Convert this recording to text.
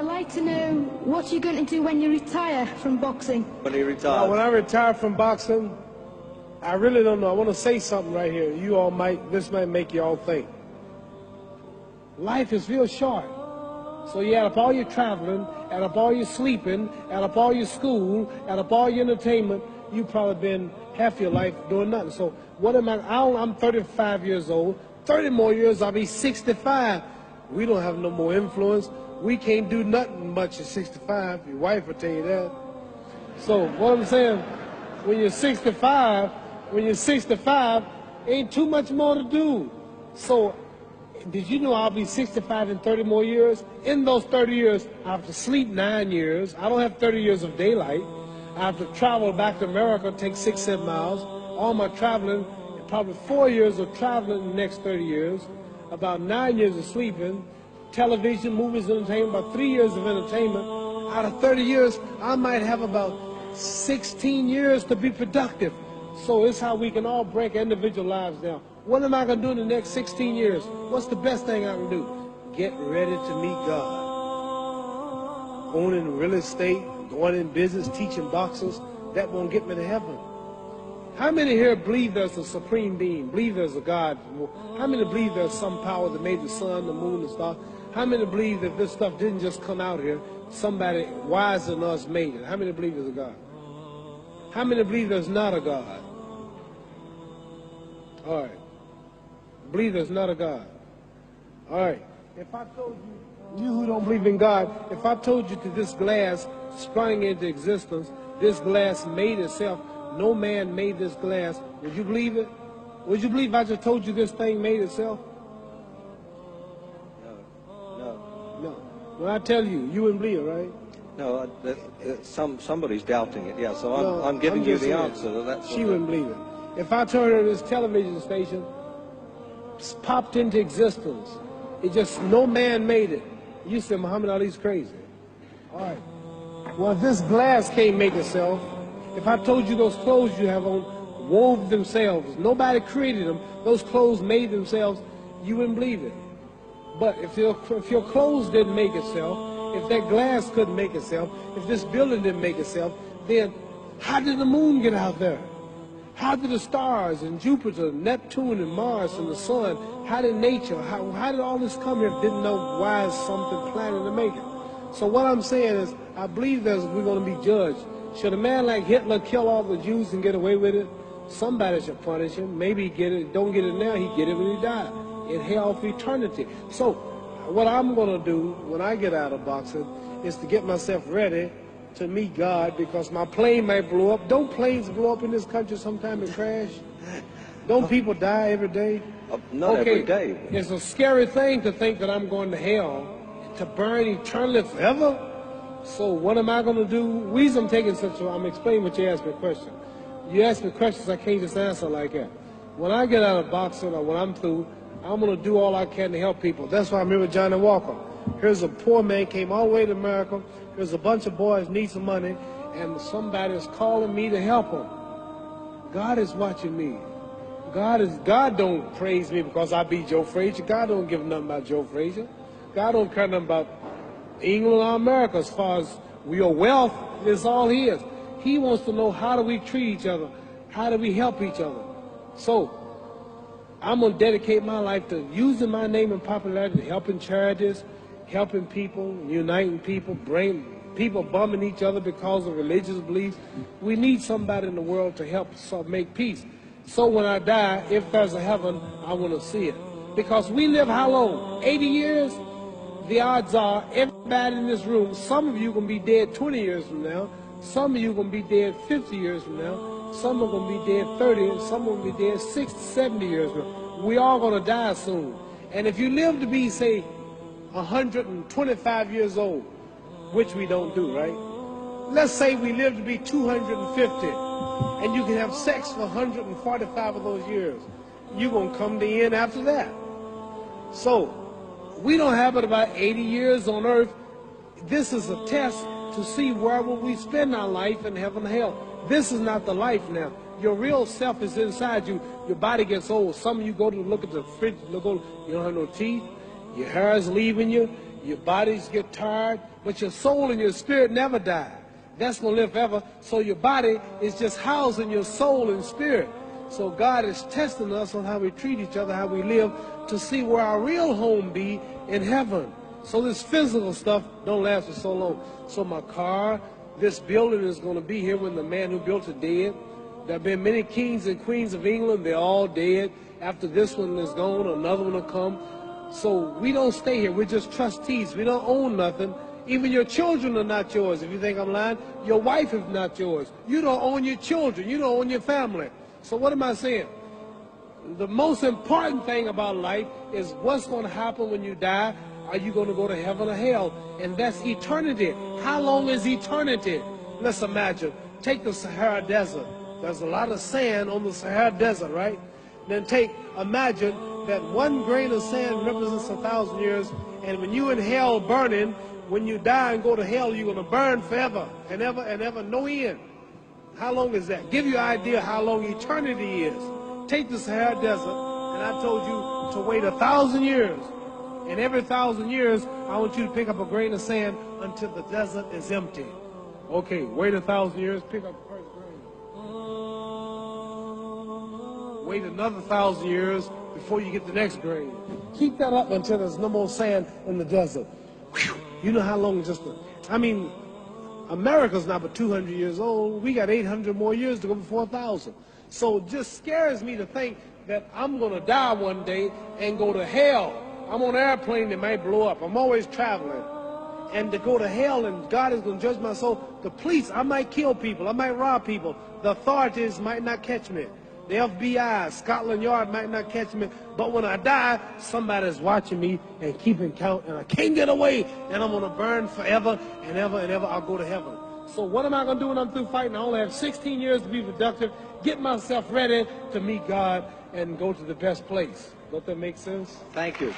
I'd like to know what you're going to do when you retire from boxing. When you retire? When I retire from boxing, I really don't know. I want to say something right here. This might make you all think. Life is real short. So you add up all your traveling, add up all your sleeping, add up all your school, add up all your entertainment, you've probably been half your life doing nothing. So what am I'm 35 years old. 30 more years, I'll be 65. We don't have no more influence. We can't do nothing much at 65. Your wife will tell you that. So what I'm saying, when you're 65, ain't too much more to do. So did you know I'll be 65 in 30 more years? In those 30 years, I have to sleep 9 years. I don't have 30 years of daylight. I have to travel back to America, take 6, 7 miles. All my traveling, probably 4 years of traveling in the next 30 years, about 9 years of sleeping, television, movies, entertainment, about 3 years of entertainment. Out of 30 years, I might have about 16 years to be productive. So it's how we can all break individual lives down. What am I going to do in the next 16 years? What's the best thing I can do? Get ready to meet God. Going in real estate, going in business, teaching boxers, that won't get me to heaven. How many here believe there's a supreme being, believe there's a God? How many believe there's some power that made the sun, the moon, the stars? How many believe that this stuff didn't just come out here? Somebody wiser than us made it. How many believe there's a God? How many believe there's not a God? All right. Believe there's not a God. All right. If I told you who don't believe in God, if I told you that this glass sprang into existence, this glass made itself, no man made this glass, would you believe it? Would you believe I just told you this thing made itself? No. When I tell you, you wouldn't believe it, right? No, somebody's doubting it, yeah, so I'm giving you the answer. She wouldn't believe it. If I told her this television station popped into existence, it just, no man made it, you said Muhammad Ali's crazy. All right. Well, if this glass can't make itself, if I told you those clothes you have on wove themselves, nobody created them, those clothes made themselves, you wouldn't believe it. But if your clothes didn't make itself, if that glass couldn't make itself, if this building didn't make itself, then how did the moon get out there? How did the stars and Jupiter, Neptune and Mars and the sun, how did nature, how did all this come here if didn't know why is something planning to make it? So what I'm saying is, I believe we're going to be judged. Should a man like Hitler kill all the Jews and get away with it? Somebody should punish him. Maybe he get it, don't get it now, he get it when he died. In hell for eternity. So what I'm going to do when I get out of boxing is to get myself ready to meet God, because my plane might blow up. Don't planes blow up in this country sometime and crash? Don't people die every day? Not every day. It's a scary thing to think that I'm going to hell to burn eternally forever. So what am I going to do? The reason I'm taking I'm explaining what you asked me a question. You ask me questions I can't just answer like that. When I get out of boxing or when I'm through, I'm going to do all I can to help people. That's why I'm here with Johnny Walker. Here's a poor man, came all the way to America. Here's a bunch of boys need some money, and somebody is calling me to help them. God is watching me. God don't praise me because I beat Joe Frazier. God don't give nothing about Joe Frazier. God don't care nothing about England or America as far as your wealth is all his. He wants to know, how do we treat each other? How do we help each other? So I'm going to dedicate my life to using my name and popularity, helping charities, helping people, uniting people, bring people bumming each other because of religious beliefs. We need somebody in the world to help make peace. So when I die, if there's a heaven, I want to see it. Because we live how long? 80 years? The odds are everybody in this room, some of you are going to be dead 20 years from now, some of you are going to be dead 50 years from now, some are going to be dead 30, and some are going to be dead 60, 70 years from now. We all going to die soon. And if you live to be, say, 125 years old, which we don't do, right? Let's say we live to be 250, and you can have sex for 145 of those years. You're going to come to the end after that. So we don't have but about 80 years on earth. This is a test to see where will we spend our life in heaven and hell. This is not the life now. Your real self is inside you. Your body gets old. Some of you go to look at the fridge, you don't have no teeth. Your hair is leaving you. Your bodies get tired, but your soul and your spirit never die. That's going to live forever. So your body is just housing your soul and spirit. So God is testing us on how we treat each other, how we live, to see where our real home be in heaven. So this physical stuff don't last for so long. So my car, this building is going to be here when the man who built it dead. There have been many kings and queens of England. They're all dead. After this one is gone, another one will come. So we don't stay here. We're just trustees. We don't own nothing. Even your children are not yours. If you think I'm lying, your wife is not yours. You don't own your children. You don't own your family. So what am I saying? The most important thing about life is what's going to happen when you die. Are you going to go to heaven or hell? And that's eternity. How long is eternity? Let's imagine. Take the Sahara Desert. There's a lot of sand on the Sahara Desert, right? Then imagine that one grain of sand represents 1,000 years, and when you in hell burning, when you die and go to hell, you're going to burn forever and ever, no end. How long is that? Give you an idea how long eternity is. Take the Sahara Desert, and I told you to wait 1,000 years. And every 1,000 years, I want you to pick up a grain of sand until the desert is empty. Okay, wait 1,000 years, pick up the first grain. Wait another 1,000 years before you get the next grain. Keep that up until there's no more sand in the desert. Whew. You know how long America's not but 200 years old. We got 800 more years to go before 1,000. So it just scares me to think that I'm going to die one day and go to hell. I'm on an airplane that might blow up. I'm always traveling. And to go to hell and God is going to judge my soul. The police, I might kill people. I might rob people. The authorities might not catch me. The FBI, Scotland Yard might not catch me. But when I die, somebody's watching me and keeping count. And I can't get away. And I'm going to burn forever and ever and ever. I'll go to heaven. So what am I going to do when I'm through fighting? I only have 16 years to be productive. Get myself ready to meet God and go to the best place. Does that make sense? Thank you.